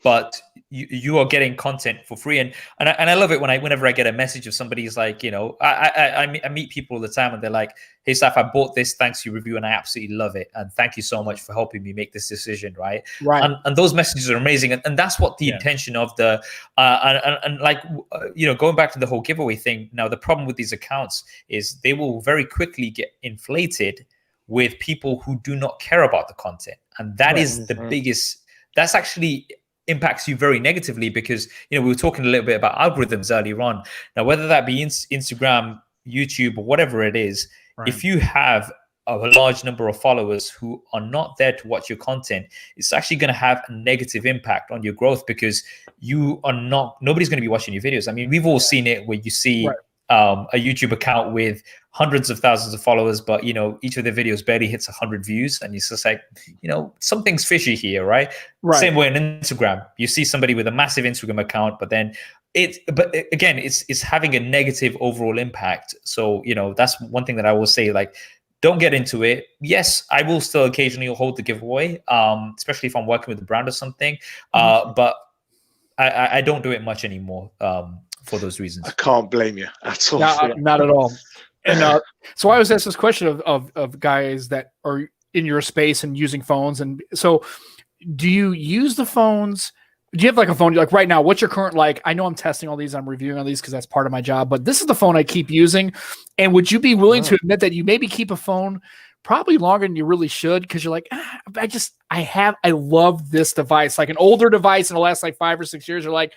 But you are getting content for free, and I love it whenever I get a message of somebody's like, I meet people all the time and they're like, hey Saf, I bought this thanks to your review and I absolutely love it, and thank you so much for helping me make this decision, right? And those messages are amazing, and that's what the intention of the going back to the whole giveaway thing. Now the problem with these accounts is they will very quickly get inflated with people who do not care about the content. and that is the biggest. That's actually impacts you very negatively because we were talking a little bit about algorithms earlier on. Now, whether that be Instagram, YouTube, or whatever it is, if you have a large number of followers who are not there to watch your content, it's actually going to have a negative impact on your growth because nobody's going to be watching your videos. I mean, we've all seen it where you see a YouTube account with hundreds of thousands of followers, but each of their videos barely hits 100 views, and it's just like, something's fishy here, right? Same way on Instagram, you see somebody with a massive Instagram account, but again, it's having a negative overall impact. So that's one thing that I will say, like, don't get into it. Yes, I will still occasionally hold the giveaway, especially if I'm working with a brand or something, but I don't do it much anymore. For those reasons, I can't blame you at all. Not at all. And so I was asked this question of guys that are in your space and using phones. And so, do you use the phones? Do you have like a phone? Like right now, what's your current like? I know I'm testing all these, I'm reviewing all these because that's part of my job. But this is the phone I keep using. And would you be willing to admit that you maybe keep a phone probably longer than you really should because you're like, I love this device, like an older device in the last like 5 or 6 years. You're like,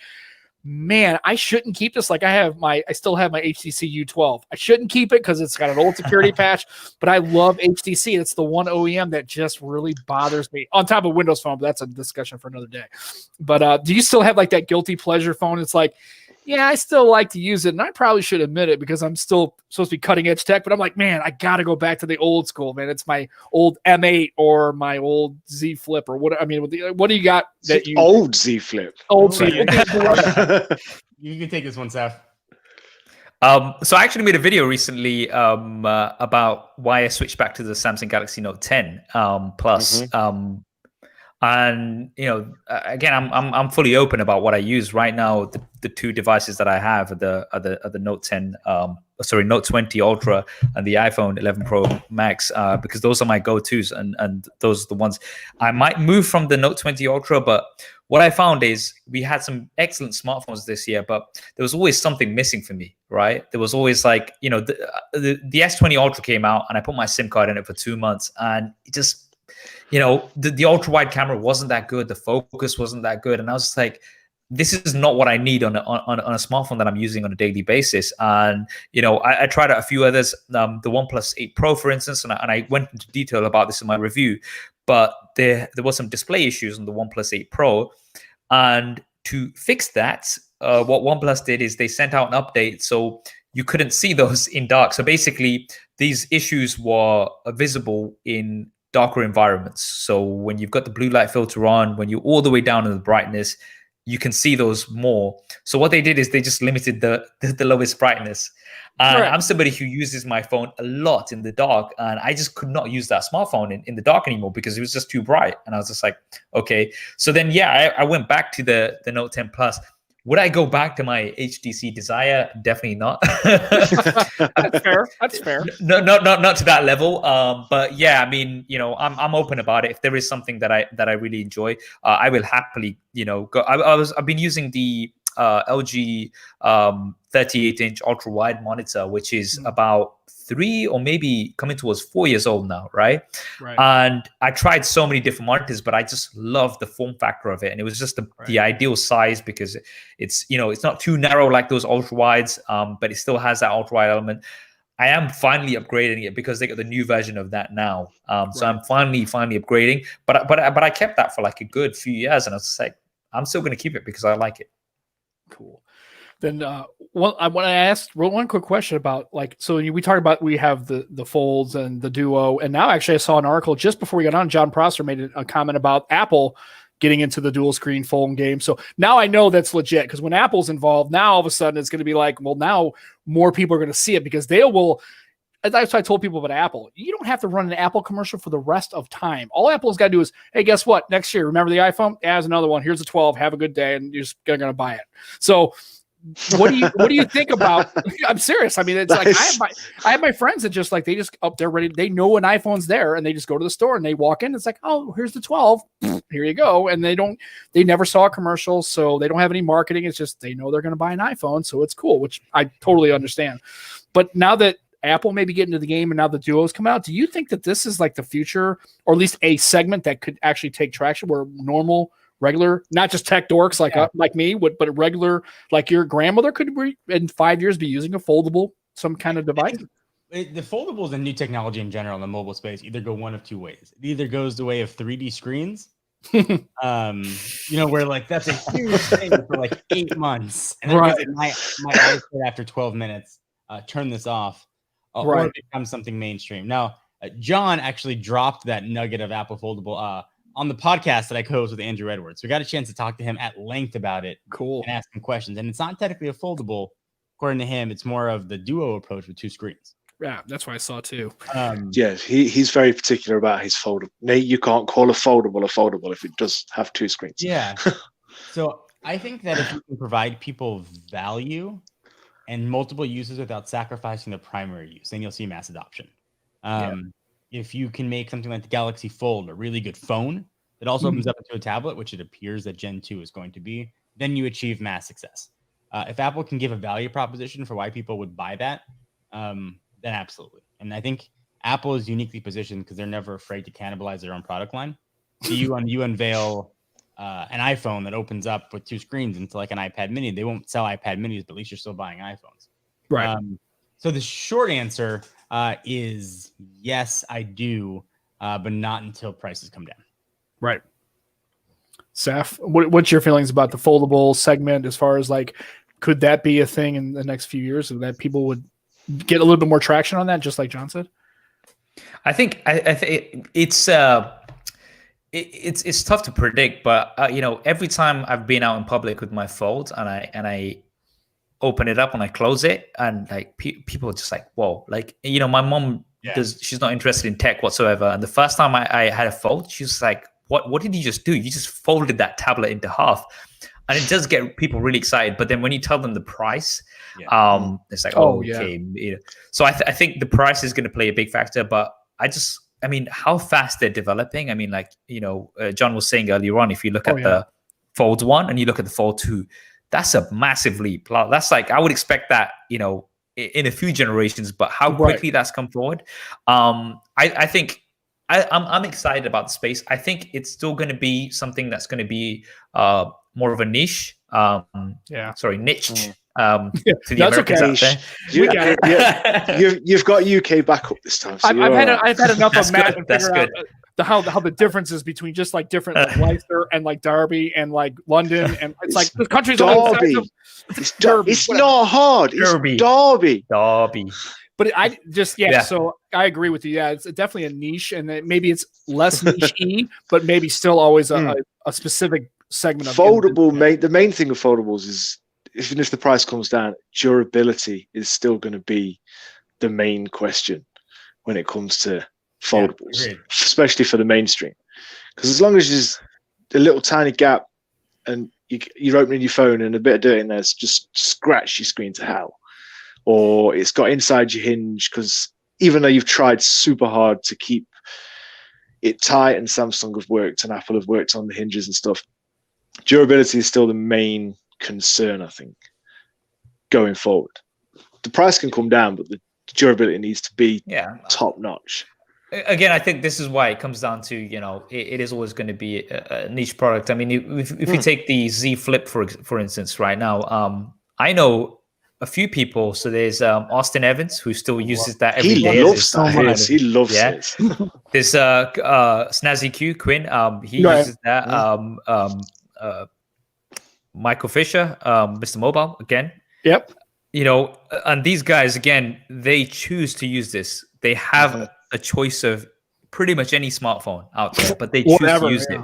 man, I shouldn't keep this. Like I still have my HTC U12. I shouldn't keep it because it's got an old security patch, but I love HTC. It's the one OEM that just really bothers me on top of Windows Phone, but that's a discussion for another day. But do you still have like that guilty pleasure phone? It's like, yeah, I still like to use it, and I probably should admit it because I'm still supposed to be cutting edge tech, but I'm like, man, I got to go back to the old school, man. It's my old M8 or my old Z Flip or what. I mean, what do you got that you old Z Flip? Old Z. You can take this one, Saf. So I actually made a video recently about why I switched back to the Samsung Galaxy Note 10 Plus. And again, I'm fully open about what I use right now. The two devices that I have are the Note 10, Note 20 Ultra, and the iPhone 11 Pro Max, because those are my go-tos, and those are the ones. I might move from the Note 20 Ultra, but what I found is we had some excellent smartphones this year, but there was always something missing for me, right? There was always like, the S20 Ultra came out, and I put my SIM card in it for 2 months, and it just, the ultra wide camera wasn't that good. The focus wasn't that good. And I was just like, this is not what I need on a smartphone that I'm using on a daily basis. And, I tried out a few others, the OnePlus 8 Pro, for instance, and I went into detail about this in my review, but there was some display issues on the OnePlus 8 Pro. And to fix that, what OnePlus did is they sent out an update so you couldn't see those in dark. So basically, these issues were visible in darker environments. So when you've got the blue light filter on, when you're all the way down in the brightness, you can see those more. So what they did is they just limited the lowest brightness. And I'm somebody who uses my phone a lot in the dark, and I just could not use that smartphone in the dark anymore because it was just too bright. And I was just like, okay. So then, I went back to the Note 10 Plus. Would I go back to my HTC Desire? Definitely not. That's fair. That's fair. No, not to that level. But yeah, I mean, I'm open about it. If there is something that I really enjoy, I will happily, go. I've been using the LG 38-inch ultra wide monitor, which is about 3 or maybe coming towards 4 years old now, right? And I tried so many different monitors, but I just love the form factor of it, and it was just the ideal size because it's it's not too narrow like those ultra wides, but it still has that ultra wide element. I am finally upgrading it because they got the new version of that now, so I'm finally upgrading. But I kept that for like a good few years, and I was just like, I'm still going to keep it because I like it. Cool. Then I want to ask one quick question about so we talked about, we have the Folds and the Duo, and now actually I saw an article just before we got on. John Prosser made a comment about Apple getting into the dual screen phone game. So now I know that's legit, because when Apple's involved, now all of a sudden it's going to be like, well, now more people are going to see it because they will. That's what I told people about Apple. You don't have to run an Apple commercial for the rest of time. All Apple's got to do is, hey, guess what? Next year, remember the iPhone? As another one. Here's a 12. Have a good day, and you're just going to buy it. So what do you think about? I'm serious. I mean, it's nice. Like I have my friends that just they just up there ready. They know an iPhone's there, and they just go to the store and they walk in. It's like, oh, here's the 12. Here you go. And they never saw a commercial, so they don't have any marketing. It's just they know they're going to buy an iPhone, so it's cool, which I totally understand. But now that Apple maybe get into the game and now the Duos come out. Do you think that this is like the future, or at least a segment that could actually take traction where normal, regular, not just tech dorks like me, but a regular, like your grandmother could in 5 years be using a foldable, some kind of device? The foldables and new technology in general in the mobile space either go one of two ways. It either goes the way of 3D screens, where like that's a huge thing for like 8 months, and then Right. my eyes hurt after 12 minutes. Turn this off, or it becomes something mainstream. Now, John actually dropped that nugget of Apple Foldable on the podcast that I co-host with Andrew Edwards. We got a chance to talk to him at length about it. Cool. And ask him questions. And it's not technically a foldable, according to him. It's more of the Duo approach with 2 screens. Yeah, that's what I saw too. He's very particular about his foldable. Nate, you can't call a foldable if it does have 2 screens. Yeah. So I think that if you can provide people value and multiple uses without sacrificing the primary use, then you'll see mass adoption. If you can make something like the Galaxy Fold a really good phone that also opens up into a tablet, which it appears that Gen 2 is going to be, then you achieve mass success. If Apple can give a value proposition for why people would buy that, then absolutely. And I think Apple is uniquely positioned because they're never afraid to cannibalize their own product line. So you unveil an iPhone that opens up with 2 screens into like an iPad mini. They won't sell iPad minis, but at least you're still buying iPhones. Right. So the short answer is yes, I do, but not until prices come down. Right. Saf, what's your feelings about the foldable segment as far as like, could that be a thing in the next few years so that people would get a little bit more traction on that, just like John said? I think it's tough to predict, but every time I've been out in public with my Fold and I open it up and I close it, and like people are just like, whoa, like my mom she's not interested in tech whatsoever, and the first time I had a Fold, she was like, what did you just do? You just folded that tablet into half. And it does get people really excited, but then when you tell them the price, it's like, okay. So I think the price is going to play a big factor. But how fast they're developing. I mean, like John was saying earlier on, if you look at the Fold 1 and you look at the Fold 2, that's a massive leap. That's like, I would expect that in a few generations, but how quickly that's come forward. I think I'm excited about the space. I think it's still going to be something that's going to be more of a niche. Niche. To the Americans out there. You've got UK backup this time. So I've had enough of Matt. That's good. How the differences between just like different like Leicester and like Derby and like London, and it's like the countries Derby. It's not hard. It's Derby. But I just so I agree with you. Yeah, it's definitely a niche, and maybe it's less niche-y, but maybe still always a specific segment of foldable. The main thing of foldables is, even if the price comes down, durability is still going to be the main question when it comes to foldables, especially for the mainstream. Because as long as there's a little tiny gap and you're opening your phone and a bit of dirt in there, it's just scratch your screen to hell. Or it's got inside your hinge, because even though you've tried super hard to keep it tight, and Samsung have worked and Apple have worked on the hinges and stuff, durability is still the main concern, I think, going forward. The price can come down, but the durability needs to be top notch. Again, I think this is why it comes down to, it is always going to be a niche product. I mean, if you take the Z Flip, for instance, right now, I know a few people. So there's Austin Evans, who still uses that every day. He loves it. There's Snazzy Q, Quinn. He uses that. Michael Fisher, Mr. Mobile, again. Yep. And these guys, again, they choose to use this. They have a choice of pretty much any smartphone out there, but they choose to use it.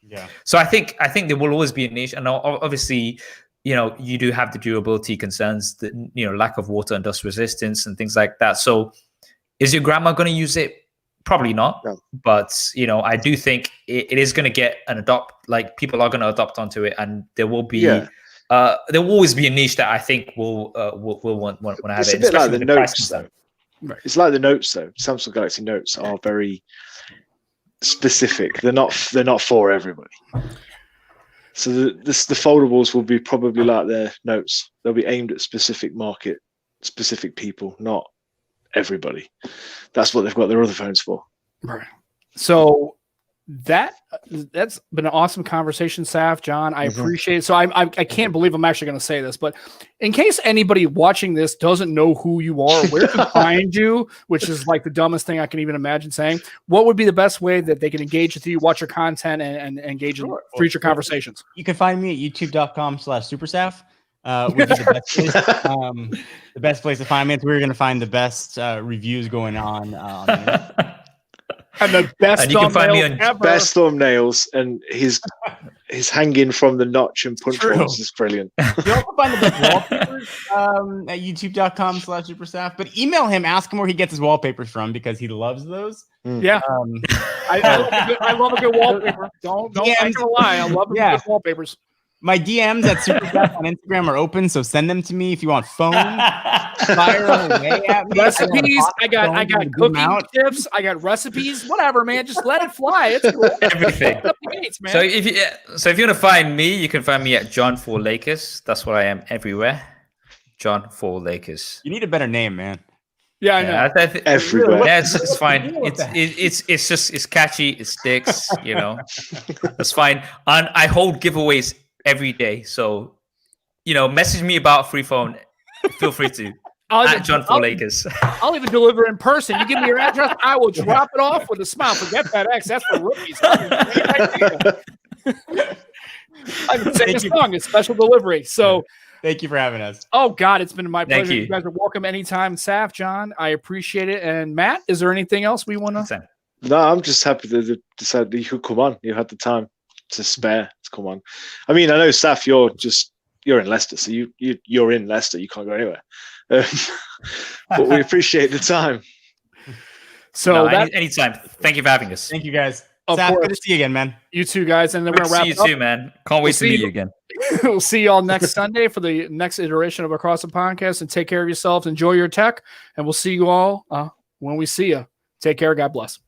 Yeah. So I think there will always be a niche, and obviously, you do have the durability concerns, the lack of water and dust resistance and things like that. So is your grandma going to use it? Probably not. No. But I do think it is going to get people are going to adopt onto it, and there will be there will always be a niche that I think will want to have it. It's a bit like the Notes, though. Right. It's like the Notes, though. Samsung Galaxy Notes are very specific. They're not for everybody. So the foldables will be probably like their Notes. They'll be aimed at specific market, specific people, not everybody. That's what they've got their other phones for. Right. So that's been an awesome conversation, Saf, John. I appreciate it. So I can't believe I'm actually going to say this, but in case anybody watching this doesn't know who you are, where to find you, which is like the dumbest thing I can even imagine saying, what would be the best way that they can engage with you, watch your content, and engage in future conversations? You can find me at youtube.com/SuperSaf. Would be the best place. The best place to find me. It's where you're going to find the best reviews going on the internet. And the best, and you can find me on ever. Best thumbnails, and his hanging from the notch and punch holes is brilliant. You also find the best wallpapers at youtube.com/SuperSaf. But email him, ask him where he gets his wallpapers from because he loves those. Yeah, I love a good wallpaper. Don't I'm gonna lie. I love good wallpapers. My DMs at SuperSaf on Instagram are open, so send them to me if you want phone. Fire them away at me. Recipes. I got cooking tips. I got recipes. Whatever, man. Just let it fly. It's cool. Everything. Up the gates, man. So if you want to find me, you can find me at John4Lakers. That's what I am everywhere. John4Lakers. You need a better name, man. Yeah, I know. Everywhere. Yeah, it's fine. It's catchy. It sticks. You know, that's fine. And I hold giveaways every day. So, message me about free phone. Feel free to. At John4Lakers. I'll even deliver in person. You give me your address, I will drop it off with a smile. Forget FedEx. That's for rookies. I've been saying this song. It's special delivery. So thank you for having us. Oh, God, it's been my pleasure. You. You guys are welcome anytime. Saf, John, I appreciate it. And Matt, is there anything else we want to? No, I'm just happy that they decided that you could come on. You had the time to spare to come on. I mean, I know, Saf, you're in Leicester, so you're in Leicester. You can't go anywhere. But we appreciate the time. So anytime. Thank you for having us. Thank you, guys. Of Saf, course. good to see you again, man. You too, guys. And then we're going to wrap see it you up. too, man. Can't wait to meet you again. We'll see you all next Sunday for the next iteration of Across the Podcast. And take care of yourselves. Enjoy your tech. And we'll see you all when we see you. Take care. God bless.